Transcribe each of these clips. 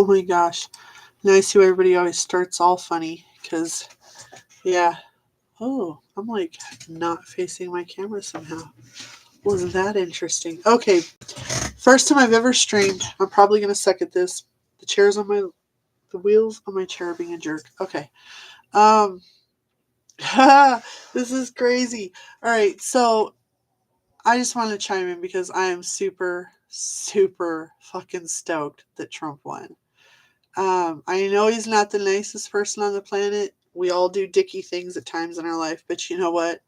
Oh my gosh. Now I see why everybody always starts all funny. Because, yeah. Oh, I'm like not facing my camera somehow. Wasn't that interesting? Okay. First time I've ever streamed. I'm probably going to suck at this. The wheels on my chair are being a jerk. Okay. Um, this is crazy. All right. So I just wanted to chime in because I am super, super fucking stoked that Trump won. I know he's not the nicest person on the planet. We all do dicky things at times in our life, but you know what?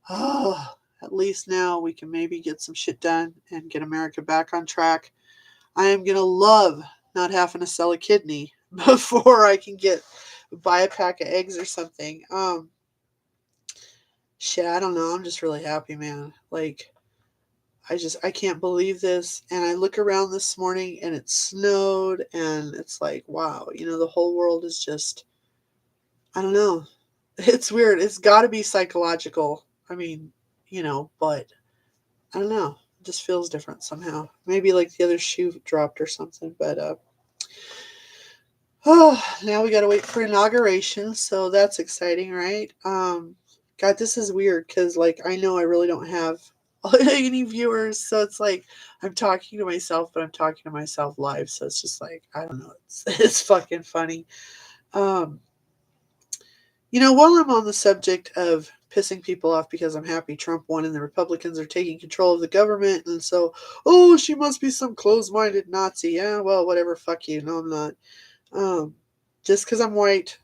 Oh, at least now we can maybe get some shit done and get America back on track. I am gonna love not having to sell a kidney before I can get buy a pack of eggs or something. Shit, I don't know. I'm just really happy, man. Like, I can't believe this. And I look around this morning and it snowed and it's like, wow, the whole world is just, I don't know. It's weird. It's got to be psychological. I mean, but I don't know. It just feels different somehow. Maybe like the other shoe dropped or something, but oh, now we got to wait for inauguration, so that's exciting, right? God, this is weird cuz like I know I really don't have any viewers, so it's like I'm talking to myself, but I'm talking to myself live, so it's just like I don't know. It's it's fucking funny. Um while I'm on the subject of pissing people off because I'm happy Trump won and the Republicans are taking control of the government, and so, oh, she must be some closed minded Nazi. Yeah, well, whatever, fuck you. No, I'm not. Um, just because I'm white,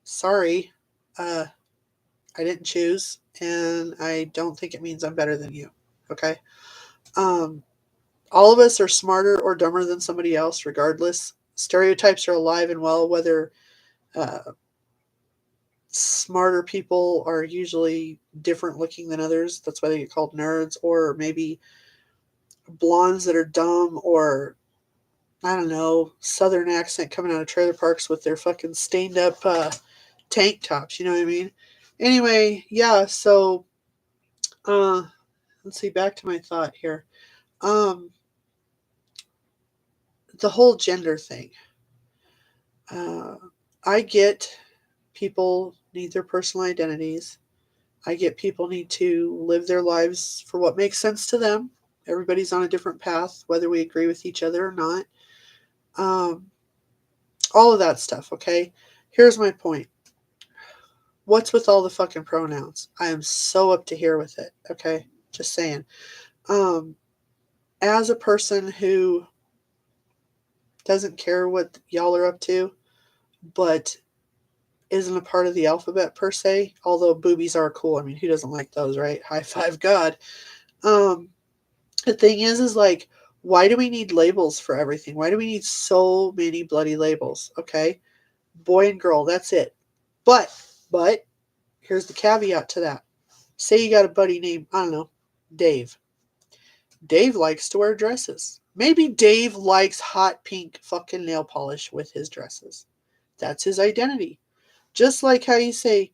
sorry. Uh, I didn't choose, and I don't think it means I'm better than you. Okay? Um, all of us are smarter or dumber than somebody else, regardless. Stereotypes are alive and well, whether uh, smarter people are usually different looking than others. That's why they get called nerds, or maybe blondes that are dumb, or I don't know, southern accent coming out of trailer parks with their fucking stained up tank tops. You know what I mean? Anyway, yeah. So uh, let's see. Back to my thought here. Um, the whole gender thing. Uh, I get people need their personal identities. I get people need to live their lives for what makes sense to them. Everybody's on a different path, whether we agree with each other or not. Um, all of that stuff, okay? Here's my point. What's with all the fucking pronouns? I am so up to here with it, okay? Just saying. Um, as a person who doesn't care what y'all are up to, but isn't a part of the alphabet per se, although boobies are cool. I mean, who doesn't like those, right? High five God. Um, the thing is like, why do we need labels for everything? Why do we need so many bloody labels? Okay, boy and girl, that's it. But here's the caveat to that. Say you got a buddy named, I don't know, Dave. Dave likes to wear dresses. Maybe Dave likes hot pink fucking nail polish with his dresses. That's his identity. Just like how you say,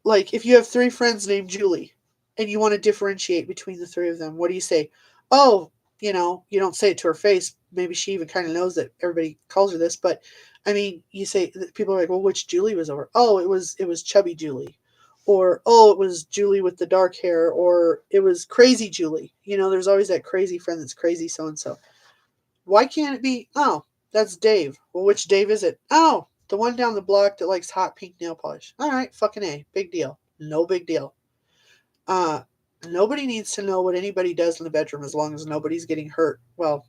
like, if you have three friends named Julie and you want to differentiate between the three of them, what do you say? Oh, you don't say it to her face. Maybe she even kind of knows that everybody calls her this, but I mean, you say, people are like, well, which Julie was over? Oh, it was chubby Julie, or oh, it was Julie with the dark hair, or it was crazy Julie. There's always that crazy friend that's crazy so and so. Why can't it be? Oh, that's Dave. Well, which Dave is it? Oh, the one down the block that likes hot pink nail polish. All right, fucking A. Big deal. No big deal. Uh, Nobody needs to know what anybody does in the bedroom as long as nobody's getting hurt. Well,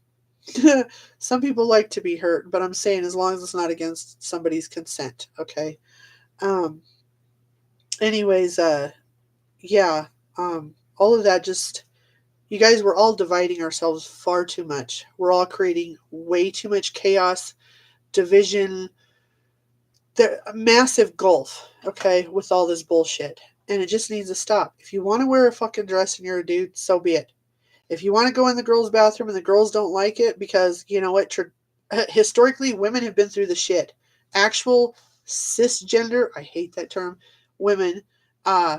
some people like to be hurt, but I'm saying as long as it's not against somebody's consent, okay? Um, anyways, yeah, all of that just, you guys, we're all dividing ourselves far too much. We're all creating way too much chaos, division, the massive gulf, okay, with all this bullshit. And it just needs to stop. If you want to wear a fucking dress and you're a dude, so be it. If you want to go in the girls' bathroom and the girls don't like it, because you know what, historically, women have been through the shit. Actual cisgender, I hate that term, women, uh,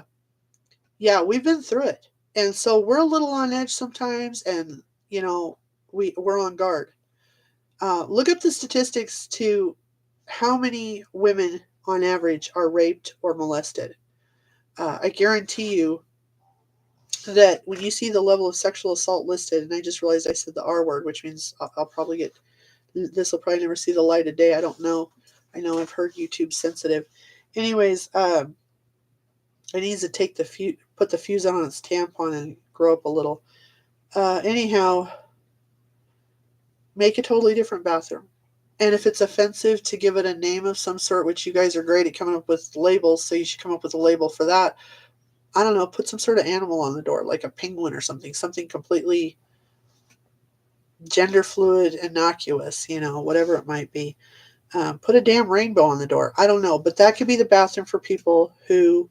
yeah, we've been through it. And so we're a little on edge sometimes, and, we're on guard. Look up the statistics to how many women on average are raped or molested. I guarantee you that when you see the level of sexual assault listed, and I just realized I said the R word, which means I'll probably get, this will probably never see the light of day. I don't know. I know I've heard YouTube sensitive. Anyways, it needs to take put the fuse on its tampon and grow up a little. Anyhow, make a totally different bathroom. And if it's offensive to give it a name of some sort, which you guys are great at coming up with labels, so you should come up with a label for that. I don't know, put some sort of animal on the door, like a penguin or something completely gender fluid, innocuous, whatever it might be. Put a damn rainbow on the door. I don't know, but that could be the bathroom for people who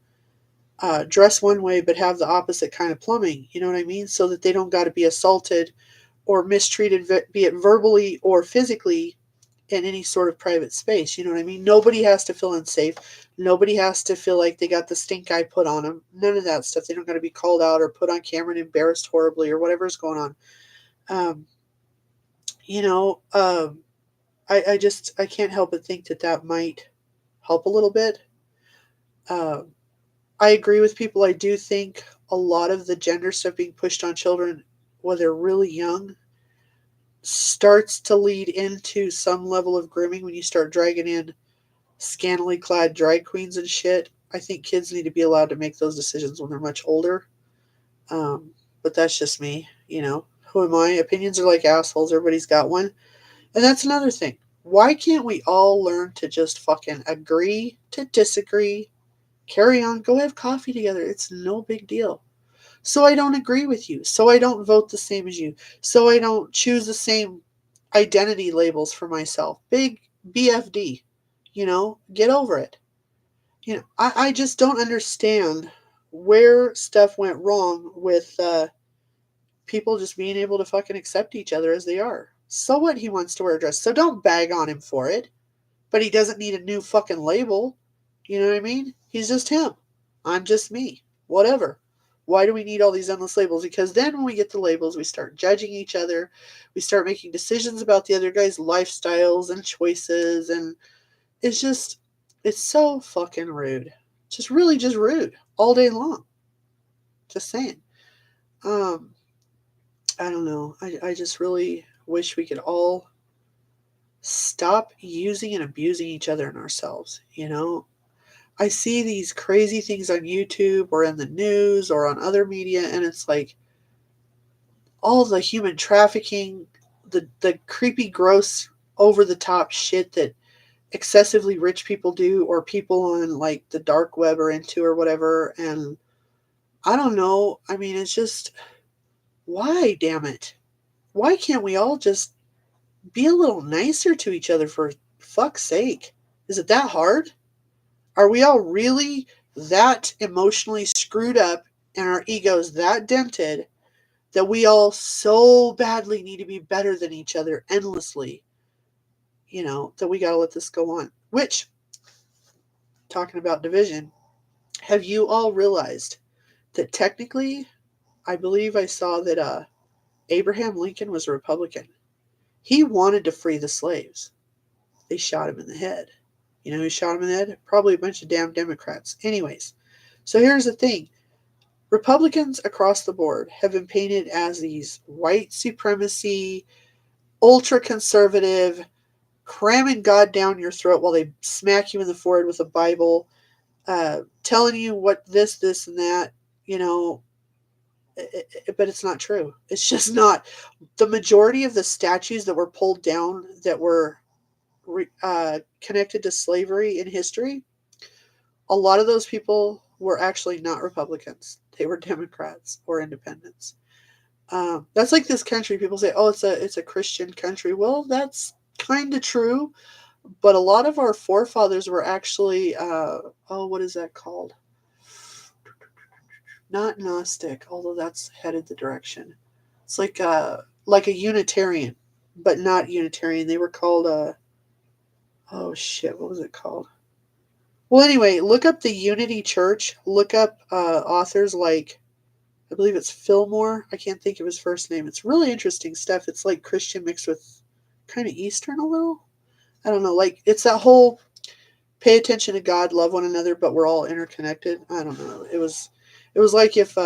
dress one way but have the opposite kind of plumbing. You know what I mean? So that they don't got to be assaulted or mistreated, be it verbally or physically, in any sort of private space. You know what I mean? Nobody has to feel unsafe. Nobody has to feel like they got the stink eye put on them. None of that stuff. They don't got to be called out or put on camera and embarrassed horribly or whatever's going on. Um, you know, um, I can't help but think that that might help a little bit. Um, I agree with people. I do think a lot of the gender stuff being pushed on children when they're really young starts to lead into some level of grooming when you start dragging in scantily clad drag queens and shit. I think kids need to be allowed to make those decisions when they're much older. But that's just me, Who am I? Opinions are like assholes. Everybody's got one. And that's another thing. Why can't we all learn to just fucking agree to disagree, carry on, go have coffee together? It's no big deal. So I don't agree with you. So I don't vote the same as you. So I don't choose the same identity labels for myself. Big BFD. Get over it. I just don't understand where stuff went wrong with people just being able to fucking accept each other as they are. So what, he wants to wear a dress. So don't bag on him for it. But he doesn't need a new fucking label. You know what I mean? He's just him. I'm just me. Whatever. Why do we need all these endless labels? Because then when we get the labels, we start judging each other. We start making decisions about the other guy's lifestyles and choices. And it's just, it's so fucking rude. Just really just rude all day long. Just saying. Um, I don't know. I just really wish we could all stop using and abusing each other and ourselves. I see these crazy things on YouTube or in the news or on other media, and it's like all the human trafficking, the creepy, gross, over the top shit that excessively rich people do, or people on like the dark web are into or whatever. And I don't know. I mean, it's just, why, damn it? Why can't we all just be a little nicer to each other, for fuck's sake? Is it that hard? Are we all really that emotionally screwed up and our egos that dented that we all so badly need to be better than each other endlessly, that we got to let this go on? Which, talking about division, have you all realized that technically, I believe I saw that Abraham Lincoln was a Republican. He wanted to free the slaves. They shot him in the head. You know who shot him in the head? Probably a bunch of damn Democrats. Anyways, so here's the thing. Republicans across the board have been painted as these white supremacy, ultra conservative, cramming God down your throat while they smack you in the forehead with a Bible, telling you what this, and that, you know, but it's not true. It's just not. The majority of the statues that were pulled down that were connected to slavery in history, a lot of those people were actually not Republicans. They were Democrats or independents. That's like this country. People say, "Oh, it's a Christian country." Well, that's kind of true, but a lot of our forefathers were actually, what is that called? Not Gnostic, although that's headed the direction. It's like a Unitarian, but not Unitarian. They were called oh shit, what was it called? Well, anyway, look up the Unity Church. Look up authors like, I believe it's Fillmore. I can't think of his first name. It's really interesting stuff. It's like Christian mixed with kind of Eastern a little. I don't know. Like, it's that whole pay attention to God, love one another, but we're all interconnected. I don't know. It was like if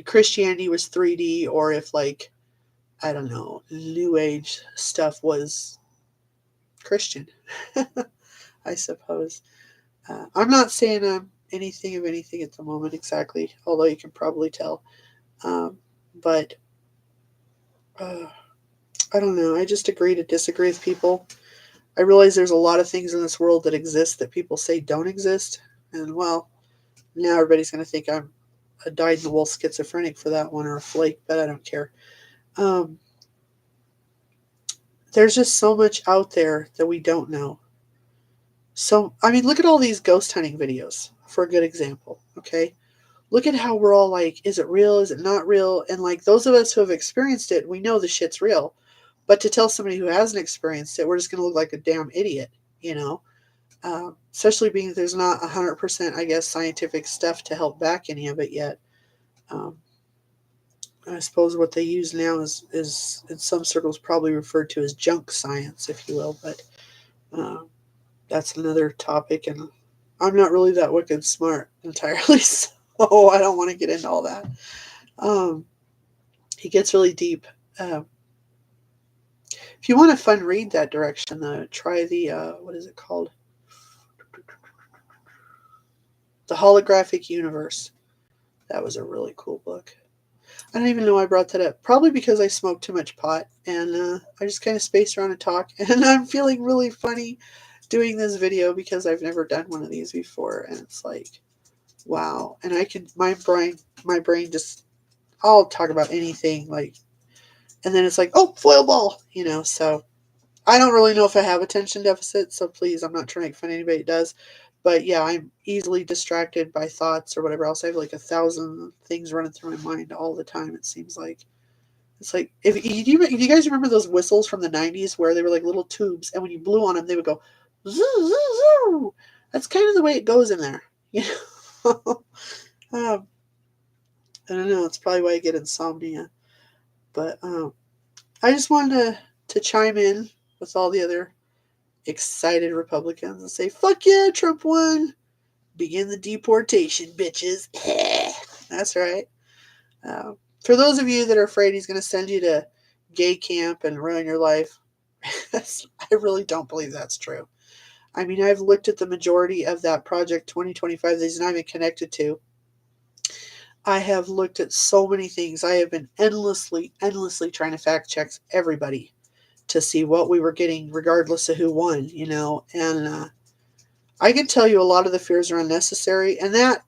Christianity was 3D, or if, like, I don't know, New Age stuff was Christian, I suppose. I'm not saying I'm anything of anything at the moment exactly, although you can probably tell. But uh, I don't know. I just agree to disagree with people. I realize there's a lot of things in this world that exist that people say don't exist. And, well, now everybody's going to think I'm a dyed-in-the-wool schizophrenic for that one, or a flake, but I don't care. Um, there's just so much out there that we don't know. So, I mean, look at all these ghost hunting videos for a good example, okay? Look at how we're all like, is it real? Is it not real? And, like, those of us who have experienced it, we know the shit's real. But to tell somebody who hasn't experienced it, we're just going to look like a damn idiot, you know? Especially being that there's not 100%, I guess, scientific stuff to help back any of it yet. Um, I suppose what they use now is in some circles probably referred to as junk science, if you will. But uh, that's another topic, and I'm not really that wicked smart entirely, so I don't want to get into all that. Um, it gets really deep. Um, if you want a fun read that direction, though, try the what is it called? The Holographic Universe. That was a really cool book. I don't even know why I brought that up. Probably because I smoked too much pot, and I just kind of spaced around and talk. And I'm feeling really funny doing this video because I've never done one of these before, and it's like, wow. And I can my brain just, I'll talk about anything, like, and then it's like, oh, foil ball, you know. So I don't really know if I have attention deficit. So please, I'm not trying to make fun of anybody that does. But yeah, I'm easily distracted by thoughts or whatever else. I have like 1,000 things running through my mind all the time. It seems like it's like, if you guys remember those whistles from the '90s where they were like little tubes, and when you blew on them, they would go zoo zoo zoo. That's kind of the way it goes in there, you know. um, I don't know. It's probably why I get insomnia. But I just wanted to chime in with all the other excited Republicans and say, "Fuck yeah, Trump won! Begin the deportation, bitches." That's right. Uh, for those of you that are afraid he's going to send you to gay camp and ruin your life, I really don't believe that's true. I mean, I've looked at the majority of that Project 2025 that he's not even connected to. I have looked at so many things. I have been endlessly trying to fact check everybody to see what we were getting, regardless of who won, you know. And I can tell you a lot of the fears are unnecessary. And that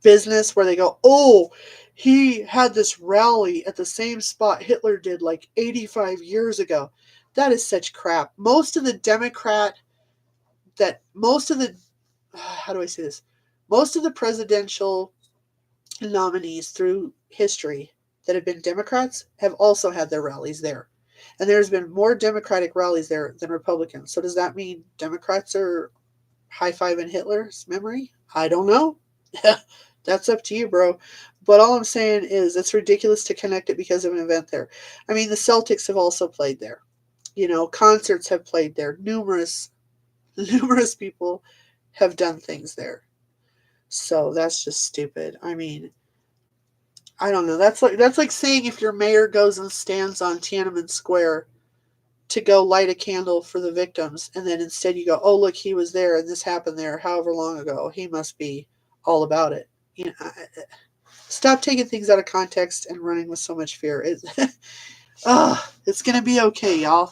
business where they go, oh, he had this rally at the same spot Hitler did like 85 years ago. That is such crap. Most of the how do I say this? Most of the presidential nominees through history that have been Democrats have also had their rallies there. And there's been more Democratic rallies there than Republicans. So does that mean Democrats are high-fiving Hitler's memory? I don't know. That's up to you, bro. But all I'm saying is it's ridiculous to connect it because of an event there. I mean, the Celtics have also played there. You know, concerts have played there. Numerous people have done things there. So that's just stupid. I mean, I don't know. That's like saying if your mayor goes and stands on Tiananmen Square to go light a candle for the victims, and then instead you go, "Oh, look, he was there, and this happened there, however long ago. He must be all about it." You know, stop taking things out of context and running with so much fear. It's gonna be okay, y'all.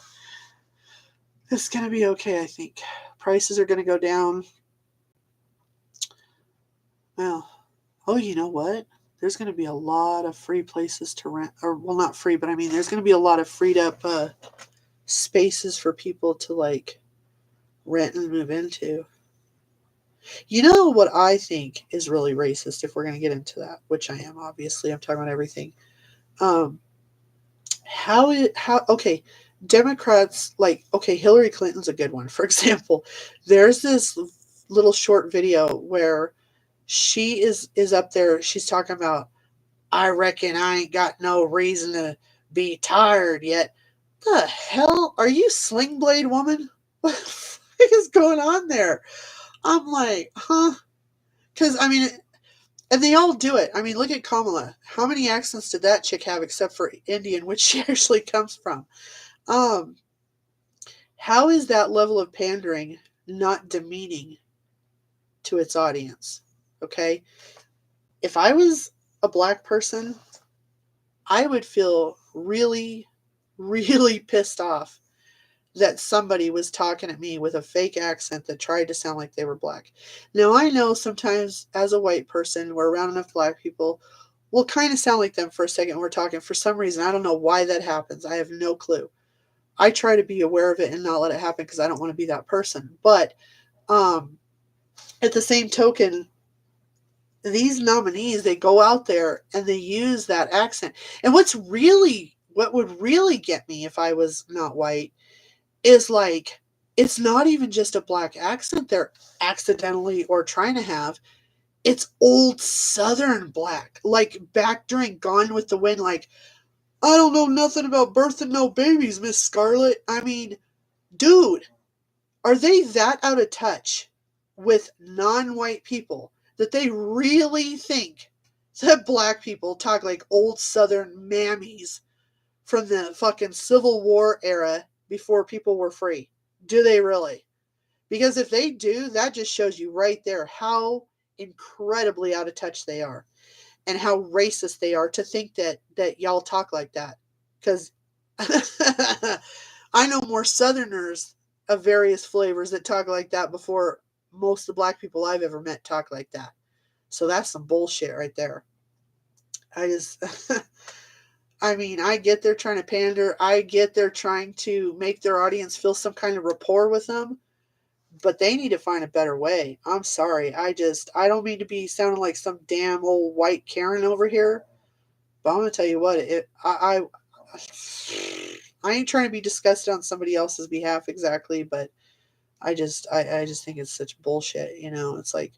It's gonna be okay. I think prices are gonna go down. Well, oh, you know what? There's going to be a lot of free places to rent, or, well, not free, but I mean, there's going to be a lot of freed up spaces for people to, like, rent and move into. You know what I think is really racist, if we're going to get into that, which I am, obviously. I'm talking about everything. Um, okay, Democrats, like, okay, Hillary Clinton's a good one. For example, there's this little short video where she is up there. She's talking about, I reckon I ain't got no reason to be tired yet. The hell? Are you Sling Blade woman? What the fuck is going on there? I'm like, huh? Because, I mean, and they all do it. I mean, look at Kamala. How many accents did that chick have except for Indian, which she actually comes from? Um, how is that level of pandering not demeaning to its audience? Okay? If I was a black person, I would feel really, really pissed off that somebody was talking at me with a fake accent that tried to sound like they were black. Now, I know sometimes as a white person, we're around enough black people, we'll kind of sound like them for a second when we're talking. For some reason, I don't know why that happens. I have no clue. I try to be aware of it and not let it happen because I don't want to be that person. But um, at the same token, these nominees, they go out there and they use that accent. And what would really get me if I was not white is like, it's not even just a black accent they're accidentally or trying to have. It's old Southern black, like back during Gone with the Wind. Like, I don't know nothing about birthing no babies, Miss Scarlet. I mean, dude, are they that out of touch with non-white people that they really think that black people talk like old Southern mammies from the fucking Civil War era before people were free? Do they really? Because if they do, that just shows you right there how incredibly out of touch they are and how racist they are to think that y'all talk like that. Because I know more Southerners of various flavors that talk like that before most of the black people I've ever met talk like that. So that's some bullshit right there. I just, I mean, I get they're trying to pander. I get they're trying to make their audience feel some kind of rapport with them, but they need to find a better way. I'm sorry. I don't mean to be sounding like some damn old white Karen over here, but I'm gonna tell you what, I ain't trying to be disgusted on somebody else's behalf exactly, but I just think it's such bullshit. It's like,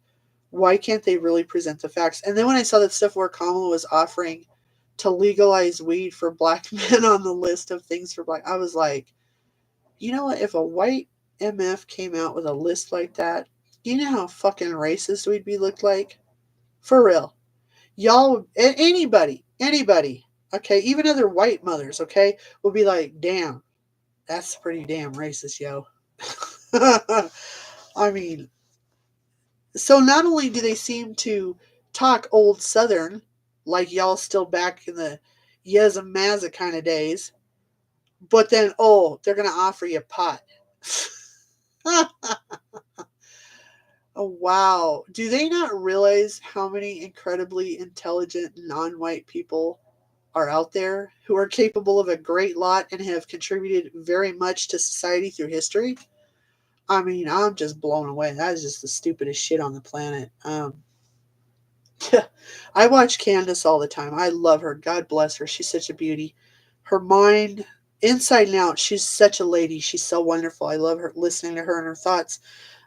why can't they really present the facts? And then when I saw that stuff where Kamala was offering to legalize weed for black men on the list of things for black, I was like, you know what? If a white MF came out with a list like that, you know how fucking racist we'd be looked like? For real. Y'all, anybody, okay, even other white mothers, okay, will be like, damn, that's pretty damn racist, yo. I mean, so not only do they seem to talk old Southern, like y'all still back in the Yezza Mazza kind of days, but then, oh, they're going to offer you pot. Oh, wow. Do they not realize how many incredibly intelligent non white people are out there who are capable of a great lot and have contributed very much to society through history? I mean, I'm just blown away. That is just the stupidest shit on the planet. I watch Candace all the time. I love her. God bless her. She's such a beauty. Her mind, inside and out, she's such a lady. She's so wonderful. I love her, listening to her and her thoughts.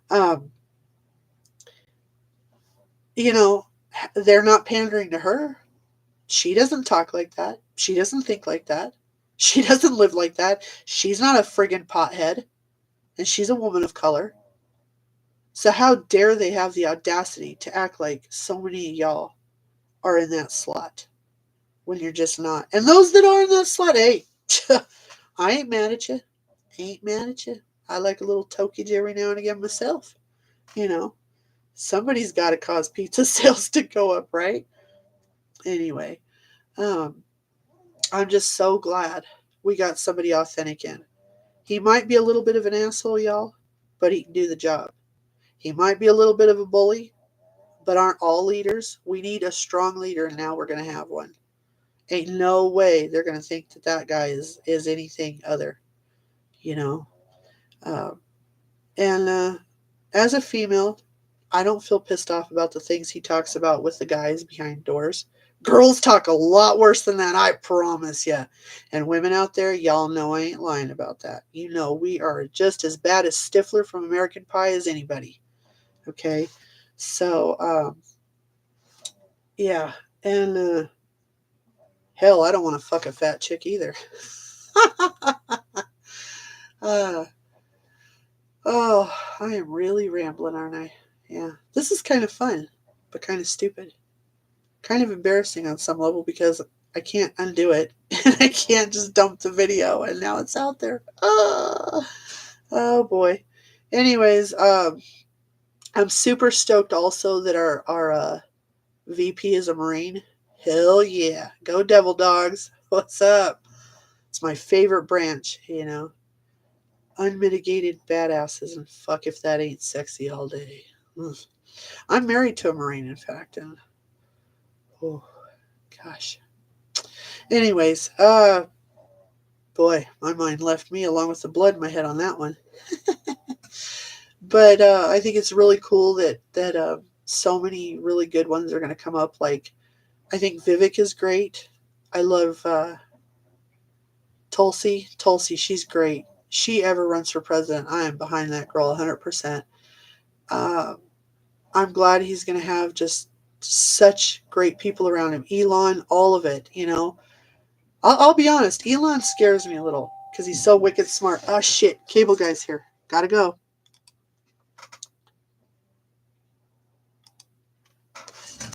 Um, you know, they're not pandering to her. She doesn't talk like that. She doesn't think like that. She doesn't live like that. She's not a friggin' pothead. And she's a woman of color. So how dare they have the audacity to act like so many of y'all are in that slot when you're just not. And those that are in that slot, hey, I ain't mad at you. Ain't mad at you. I like a little tokage every now and again myself. You know, somebody's got to cause pizza sales to go up, right? Anyway, um, I'm just so glad we got somebody authentic in. He might be a little bit of an asshole, y'all, but he can do the job. He might be a little bit of a bully, but aren't all leaders? We need a strong leader, and now we're going to have one. Ain't no way they're going to think that that guy is anything other, you know? Uh, and as a female, I don't feel pissed off about the things he talks about with the guys behind doors. Girls talk a lot worse than that, I promise ya. And women out there, y'all know I ain't lying about that. You know we are just as bad as Stifler from American Pie as anybody. Okay? So, yeah. And hell, I don't want to fuck a fat chick either. Uh, oh, I am really rambling, aren't I? Yeah. This is kind of fun, but kind of stupid. Kind of embarrassing on some level because I can't undo it. And I can't just dump the video and now it's out there. Oh boy. Anyways, I'm super stoked also that our VP is a Marine. Hell yeah. Go Devil Dogs. What's up? It's my favorite branch, you know. Unmitigated badasses, and fuck if that ain't sexy all day. Ugh. I'm married to a Marine, in fact, and oh gosh. Anyways, boy, my mind left me along with the blood in my head on that one. But I think it's really cool that so many really good ones are going to come up. Like I think Vivek is great. I love Tulsi. Tulsi, she's great. She ever runs for president, I am behind that girl 100%. Uh, I'm glad he's going to have just such great people around him. Elon, all of it, you know. I'll be honest, Elon scares me a little because he's so wicked smart. Oh shit, cable guy's here. Gotta go.